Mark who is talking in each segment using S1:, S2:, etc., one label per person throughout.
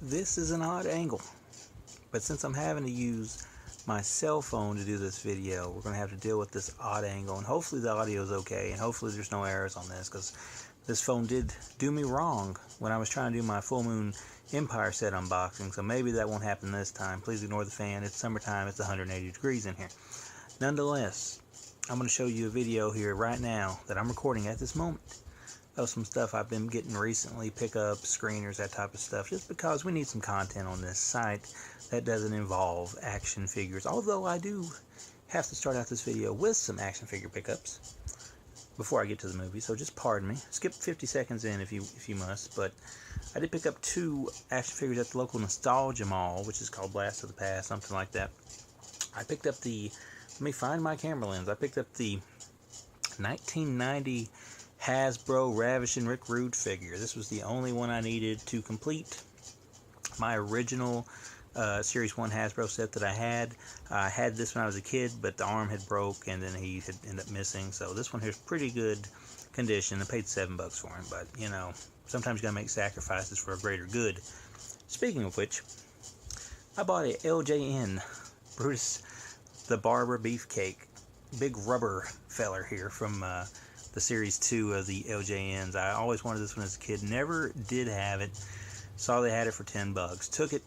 S1: this is an odd angle, but since I'm having to use my cell phone to do this video, we're going to have to deal with this odd angle, and hopefully the audio is okay, and hopefully there's no errors on this, because this phone did do me wrong when I was trying to do my Full Moon Empire set unboxing, so maybe that won't happen this time. Please ignore the fan. It's summertime. It's 180 degrees in here. Nonetheless, I'm going to show you a video here right now that I'm recording at this moment of some stuff I've been getting recently, pickups, screeners, that type of stuff, just because we need some content on this site that doesn't involve action figures, although I do have to start out this video with some action figure pickups before I get to the movie, so just pardon me. Skip 50 seconds in if you must, but I did pick up 2 action figures at the local Nostalgia Mall, which is called Blast of the Past, something like that. I picked up the, let me find my camera lens, I picked up the 1990 Hasbro Ravishing Rick Rude figure. This was the only one I needed to complete my original Series 1 Hasbro set that I had. I had this when I was a kid, but the arm had broke and then he had ended up missing. So this one here's pretty good condition. I paid $7 for him, but you know, sometimes you gotta make sacrifices for a greater good. Speaking of which, I bought a LJN Bruce the Barber Beefcake. Big rubber feller here from the Series 2 of the LJNs. I always wanted this one as a kid. Never did have it. Saw they had it for $10. Took it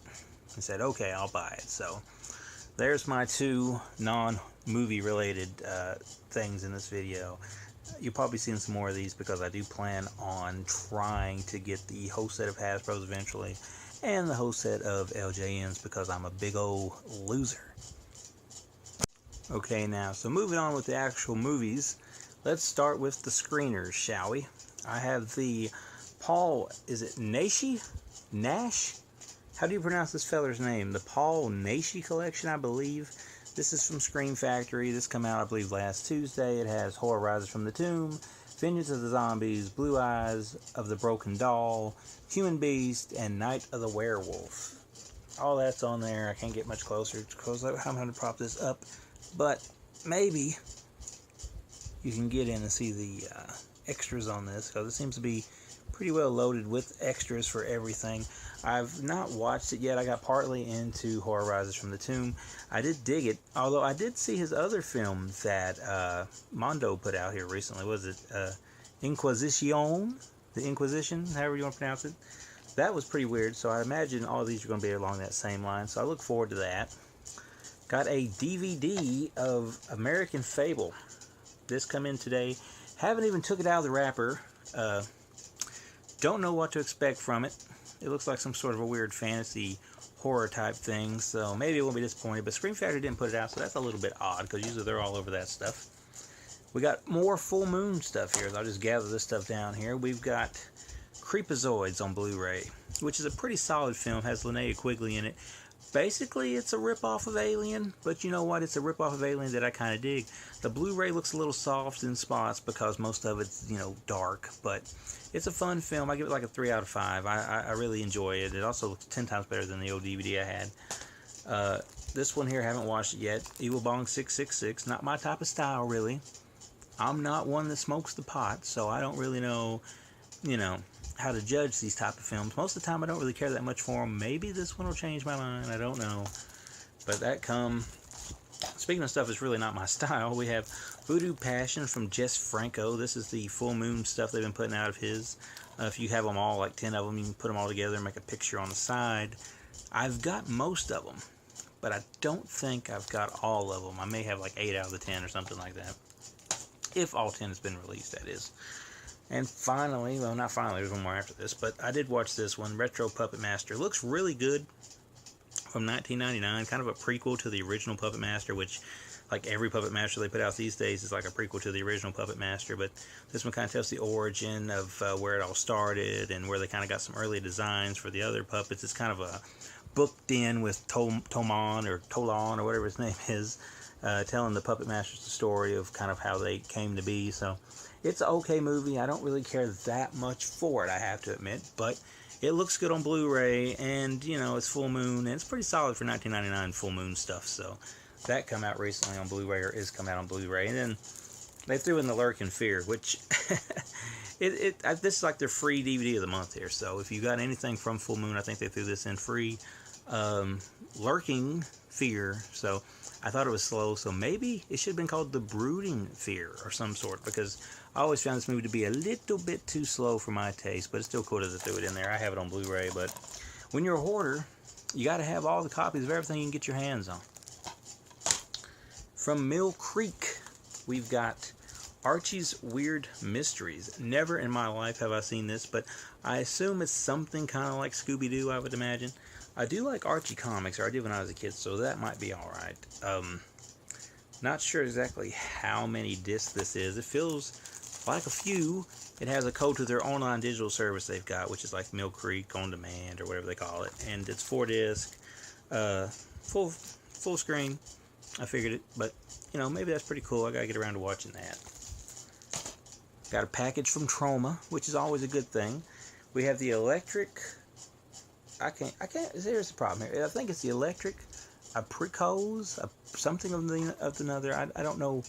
S1: and said, okay, I'll buy it. So there's my 2 non-movie related things in this video. You'll probably see some more of these because I do plan on trying to get the whole set of Hasbros eventually and the whole set of LJNs because I'm a big old loser. Okay, now, so moving on with the actual movies, let's start with the screeners, shall we? I have the Paul, is it Nash? How do you pronounce this feller's name? The Paul Nashi collection, I believe. This is from Scream Factory. This came out, I believe, last Tuesday. It has Horror Rises from the Tomb, Vengeance of the Zombies, Blue Eyes of the Broken Doll, Human Beast, and Night of the Werewolf. All that's on there. I can't get much closer because I'm going to prop this up. But maybe you can get in and see the extras on this, because it seems to be pretty well loaded with extras for everything. I've not watched it yet. I got partly into Horror Rises from the Tomb. I did dig it, although I did see his other film that Mondo put out here recently. Was it Inquisition? The Inquisition, however you want to pronounce it. That was pretty weird, so I imagine all of these are going to be along that same line, so I look forward to that. Got a DVD of American Fable. This come in today. Haven't even took it out of the wrapper. Don't know what to expect from it. It looks like some sort of a weird fantasy horror type thing, so maybe it won't be disappointed. But Scream Factory didn't put it out, so that's a little bit odd, because usually they're all over that stuff. We got more Full Moon stuff here. I'll just gather this stuff down here. We've got Creeazoids on Blu-ray, which is a pretty solid film. Has Linnea Quigley in it. Basically, it's a rip-off of Alien, but you know what? It's a rip-off of Alien that I kind of dig. The Blu-ray looks a little soft in spots because most of it's, you know, dark, but it's a fun film. I give it like a 3 out of 5. I really enjoy it. It also looks 10 times better than the old DVD I had. This one here, I haven't watched it yet. Evil Bong 666. Not my type of style, really. I'm not one that smokes the pot, so I don't really know, you know, how to judge these type of films. Most of the time I don't really care that much for them. Maybe this one will change my mind, I don't know. But that speaking of stuff that's really not my style, we have Voodoo Passion from Jess Franco. This is the Full Moon stuff they've been putting out of his. If you have them all, like 10 of them, you can put them all together and make a picture on the side. I've got most of them, but I don't think I've got all of them. I may have like 8 out of the 10 or something like that. If all 10 has been released, that is. And finally, well, not finally, there's one more after this, but I did watch this one, Retro Puppet Master. Looks really good, from 1999, kind of a prequel to the original Puppet Master, which, like every Puppet Master they put out these days, is like a prequel to the original Puppet Master, but this one kind of tells the origin of where it all started, and where they kind of got some early designs for the other puppets. It's kind of a booked in with Toman, or Tolan, or whatever his name is, telling the Puppet Masters the story of kind of how they came to be, so it's an okay movie. I don't really care that much for it, I have to admit, but it looks good on Blu-ray, and, you know, it's Full Moon, and it's pretty solid for 1999 Full Moon stuff, so that come out recently on Blu-ray, or is come out on Blu-ray. And then They threw in the Lurk in Fear, which this is like their free DVD of the month here. So if you got anything from Full Moon, I think they threw this in free. Lurking Fear. So I thought it was slow. So maybe it should have been called The Brooding Fear or some sort, because I always found this movie to be a little bit too slow for my taste. But it's still cool that they threw it in there. I have it on Blu-ray, but when you're a hoarder, you got to have all the copies of everything you can get your hands on. From Mill Creek, we've got Archie's Weird Mysteries. Never in my life have I seen this, but I assume it's something kind of like Scooby-Doo, I would imagine. I do like Archie Comics, or I did when I was a kid, so that might be alright. Not sure exactly how many discs this is. It feels like a few. It has a code to their online digital service they've got, which is like Mill Creek On Demand, or whatever they call it. And it's 4-disc, full screen. I figured it, but, you know, maybe that's pretty cool. I gotta get around to watching that. Got a package from Troma, which is always a good thing. We have the electric... I can't, here's the problem here. I think it's the electric apricot, something of another. I don't know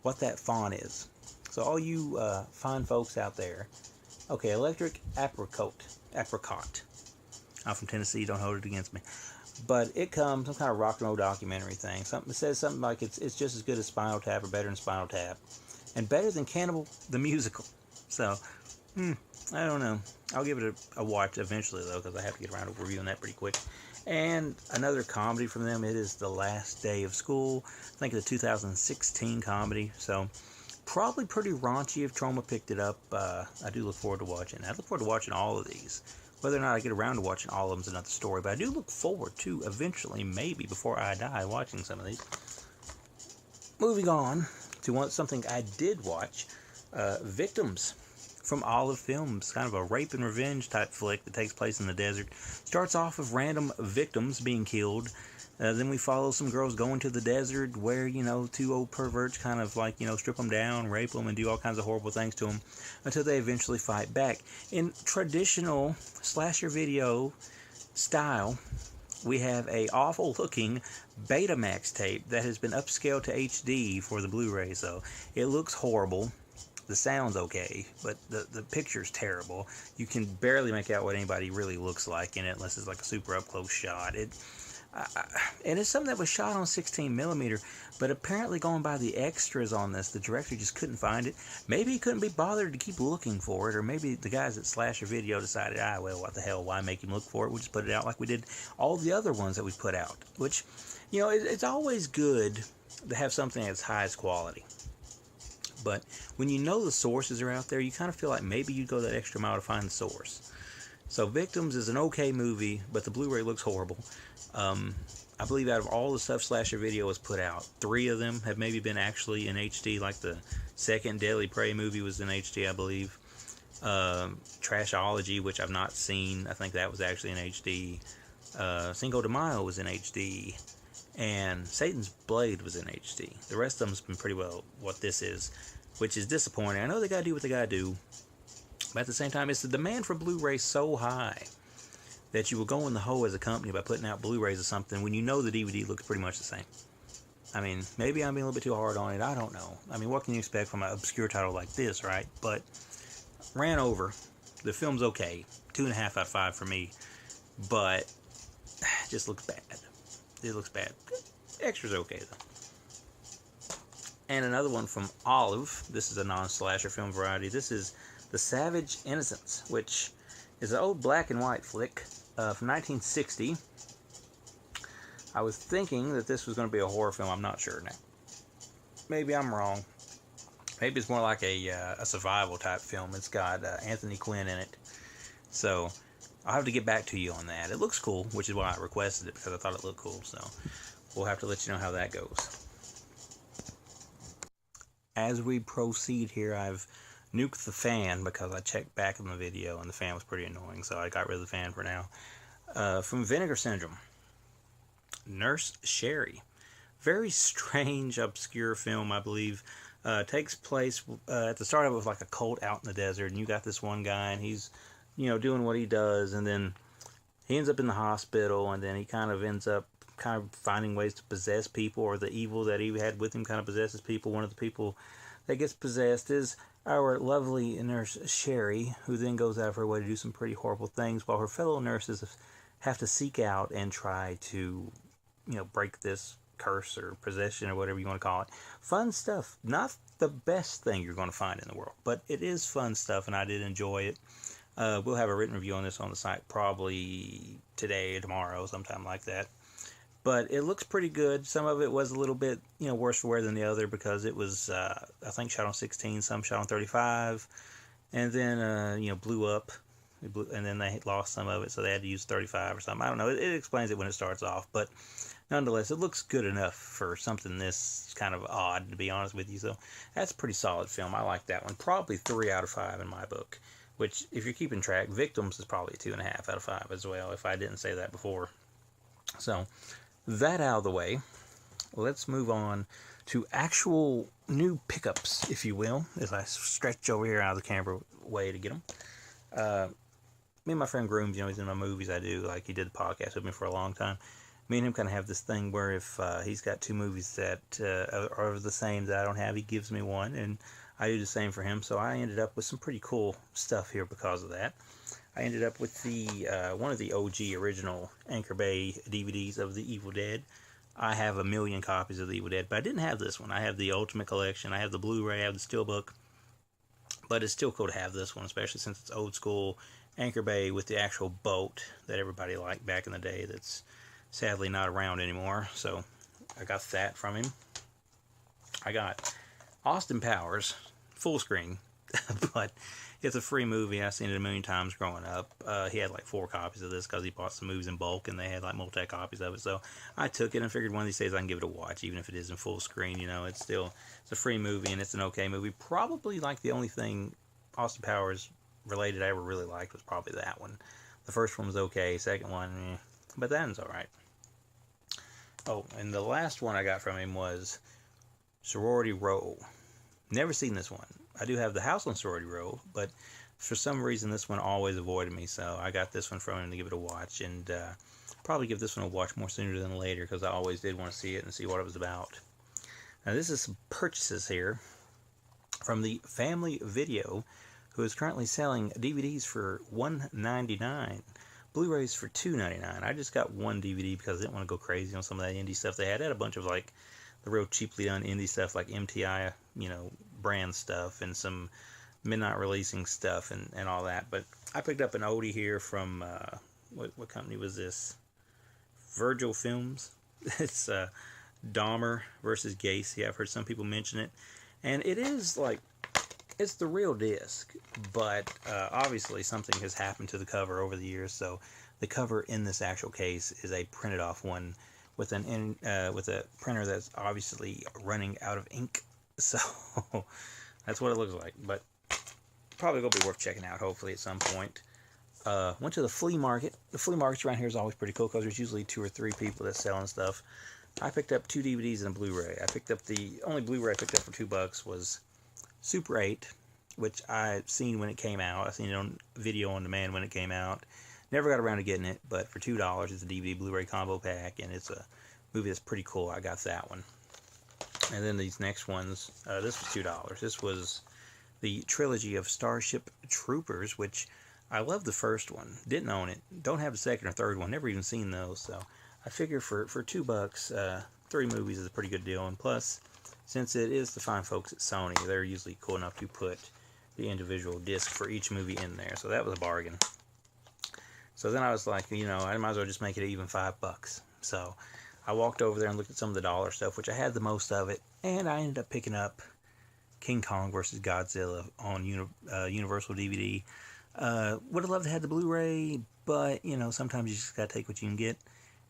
S1: what that font is. So all you fine folks out there, okay, electric apricot. I'm from Tennessee, don't hold it against me. But it comes, some kind of rock and roll documentary thing. It says something like it's just as good as Spinal Tap, or better than Spinal Tap. And better than Cannibal the Musical. So, I don't know. I'll give it a watch eventually, though, because I have to get around to reviewing that pretty quick. And another comedy from them, it is The Last Day of School. I think it's a 2016 comedy. So, probably pretty raunchy if Troma picked it up. I do look forward to watching it. I look forward to watching all of these. Whether or not I get around to watching all of them is another story. But I do look forward to eventually, maybe before I die, watching some of these. Moving on to something I did watch. Victims from Olive Films. Kind of a rape and revenge type flick that takes place in the desert. Starts off with random victims being killed. Then we follow some girls going to the desert where, you know, two old perverts kind of like, you know, strip them down, rape them, and do all kinds of horrible things to them until they eventually fight back. In traditional slasher video style, we have a awful looking Betamax tape that has been upscaled to HD for the Blu-ray, so it looks horrible. The sound's okay, but the picture's terrible. You can barely make out what anybody really looks like in it unless it's like a super up-close shot. And it's something that was shot on 16mm, but apparently going by the extras on this, the director just couldn't find it. Maybe he couldn't be bothered to keep looking for it, or maybe the guys at Slasher Video decided, well, what the hell, why make him look for it? We'll just put it out like we did all the other ones that we put out. Which, you know, it's always good to have something that's highest quality. But when you know the sources are out there, you kind of feel like maybe you'd go that extra mile to find the source. So Victims is an okay movie, but the Blu-ray looks horrible. I believe out of all the stuff Slasher Video has put out, 3 of them have maybe been actually in HD, like the second Deadly Prey movie was in HD, I believe. Trashology, which I've not seen, I think that was actually in HD. Cinco de Mayo was in HD. And Satan's Blade was in HD. The rest of them's been pretty well what this is, which is disappointing. I know they gotta do what they gotta do, but at the same time, it's the demand for Blu-ray so high that you will go in the hole as a company by putting out Blu-rays or something when you know the DVD looks pretty much the same. I mean, maybe I'm being a little bit too hard on it. I don't know. I mean, what can you expect from an obscure title like this, right? But ran over. The film's okay. 2.5 out of 5 for me. But it just looks bad. It looks bad. Extra's okay, though. And another one from Olive. This is a non-slasher film variety. This is The Savage Innocence, which is an old black and white flick from 1960. I was thinking that this was going to be a horror film. I'm not sure now. Maybe I'm wrong. Maybe it's more like a survival type film. It's got Anthony Quinn in it. So I'll have to get back to you on that. It looks cool, which is why I requested it, because I thought it looked cool. So we'll have to let you know how that goes. As we proceed here, I've nuked the fan because I checked back in the video and the fan was pretty annoying, so I got rid of the fan for now. From Vinegar Syndrome, Nurse Sherry. Very strange, obscure film, I believe. Takes place at the start of it with like a cult out in the desert, and you got this one guy, and he's, you know, doing what he does, and then he ends up in the hospital, and then he kind of ends up finding ways to possess people, or the evil that he had with him kind of possesses people. One of the people that gets possessed is our lovely nurse Sherry, who then goes out of her way to do some pretty horrible things while her fellow nurses have to seek out and try to, break this curse or possession or whatever you want to call it. Fun stuff. Not the best thing you're going to find in the world, but it is fun stuff, and I did enjoy it. We'll have a written review on this on the site probably today or tomorrow, sometime like that. But it looks pretty good. Some of it was a little bit, worse for wear than the other because it was, I think, shot on 16, some shot on 35, and then, blew up. And then they lost some of it, so they had to use 35 or something. I don't know. It explains it when it starts off, but nonetheless, it looks good enough for something this kind of odd, to be honest with you. So that's a pretty solid film. I like that one. Probably 3 out of 5 in my book, which, if you're keeping track, Victims is probably a 2.5 out of 5 as well, if I didn't say that before. So that out of the way, let's move on to actual new pickups, if you will, as I stretch over here out of the camera way to get them. Me and my friend Grooms, he's in my movies I do, like he did the podcast with me for a long time. Me and him kind of have this thing where if he's got 2 movies that are the same that I don't have, he gives me one, and I do the same for him. So I ended up with some pretty cool stuff here because of that. I ended up with the one of the OG original Anchor Bay DVDs of The Evil Dead. I have 1 million copies of The Evil Dead, but I didn't have this one. I have the Ultimate Collection. I have the Blu-ray. I have the Steelbook. But it's still cool to have this one, especially since it's old school Anchor Bay with the actual boat that everybody liked back in the day that's sadly not around anymore. So I got that from him. I got Austin Powers full screen, but it's a free movie. I've seen it 1 million times growing up. He had like 4 copies of this because he bought some movies in bulk and they had like multi copies of it. So I took it and figured one of these days I can give it a watch, even if it isn't full screen. It's a free movie and it's an okay movie. Probably like the only thing Austin Powers related I ever really liked was probably that one. The first one was okay, second one, but that one's alright. Oh, and the last one I got from him was Sorority Row. Never seen this one. I do have the house on Sorority Row, but for some reason this one always avoided me, so I got this one from him to give it a watch, and probably give this one a watch more sooner than later because I always did want to see it and see what it was about. Now this is some purchases here from the Family Video, who is currently selling DVDs for $1.99, Blu-rays for $2.99. I just got one DVD because I didn't want to go crazy on some of that indie stuff they had. They had a bunch of like the real cheaply done indie stuff like MTI, brand stuff and some midnight releasing stuff and all that. But I picked up an oldie here from, what company was this? Virgil Films. It's Dahmer versus Gacy. I've heard some people mention it. And it is like, it's the real disc, but obviously something has happened to the cover over the years. So the cover in this actual case is a printed off one with with a printer that's obviously running out of ink. So that's what it looks like. But probably gonna be worth checking out. Hopefully at some point. Went to the flea market. The flea markets around here is always pretty cool because there's usually 2 or 3 people that's selling stuff. I picked up 2 DVDs and a Blu-ray. I picked up the only Blu-ray I picked up for $2 was Super 8, which I seen when it came out. I seen it on video on demand when it came out. Never got around to getting it, but for $2, it's a DVD Blu-ray combo pack, and it's a movie that's pretty cool. I got that one. And then these next ones, this was $2. This was the trilogy of Starship Troopers, which I love the first one. Didn't own it. Don't have the second or third one. Never even seen those. So I figure for $2, 3 movies is a pretty good deal. And plus, since it is the fine folks at Sony, they're usually cool enough to put the individual disc for each movie in there. So that was a bargain. So then I was like, I might as well just make it even $5. So I walked over there and looked at some of the dollar stuff, which I had the most of it. And I ended up picking up King Kong vs. Godzilla on Universal DVD. Would have loved to have the Blu-ray, but, sometimes you just got to take what you can get.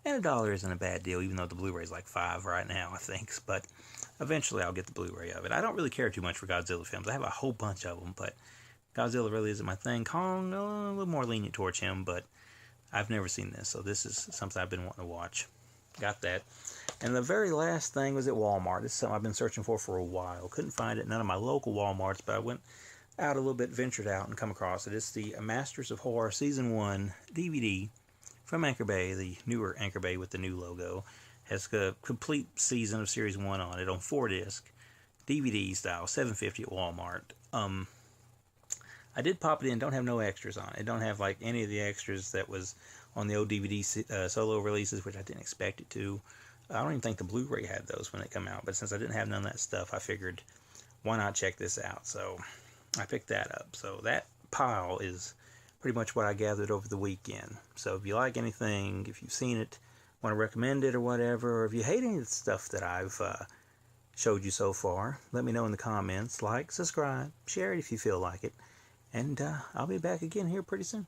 S1: And $1 isn't a bad deal, even though the Blu-ray is like $5 right now, I think. But eventually I'll get the Blu-ray of it. I don't really care too much for Godzilla films. I have a whole bunch of them, but Godzilla really isn't my thing. Kong, a little more lenient towards him, but I've never seen this, so this is something I've been wanting to watch. Got that. And the very last thing was at Walmart. This is something I've been searching for a while. Couldn't find it in none of my local Walmarts, but I went out a little bit, ventured out, and come across it. It's the Masters of Horror Season 1 DVD from Anchor Bay, the newer Anchor Bay with the new logo. Has a complete season of Series 1 on it on 4 discs. DVD style, $7.50 at Walmart. I did pop it in. Don't have no extras on it. It don't have like any of the extras that was on the old DVD solo releases, which I didn't expect it to. I don't even think the Blu-ray had those when they come out. But since I didn't have none of that stuff, I figured, why not check this out? So I picked that up. So that pile is pretty much what I gathered over the weekend. So if you like anything, if you've seen it, want to recommend it or whatever, or if you hate any of the stuff that I've showed you so far, let me know in the comments. Like, subscribe, share it if you feel like it. And I'll be back again here pretty soon.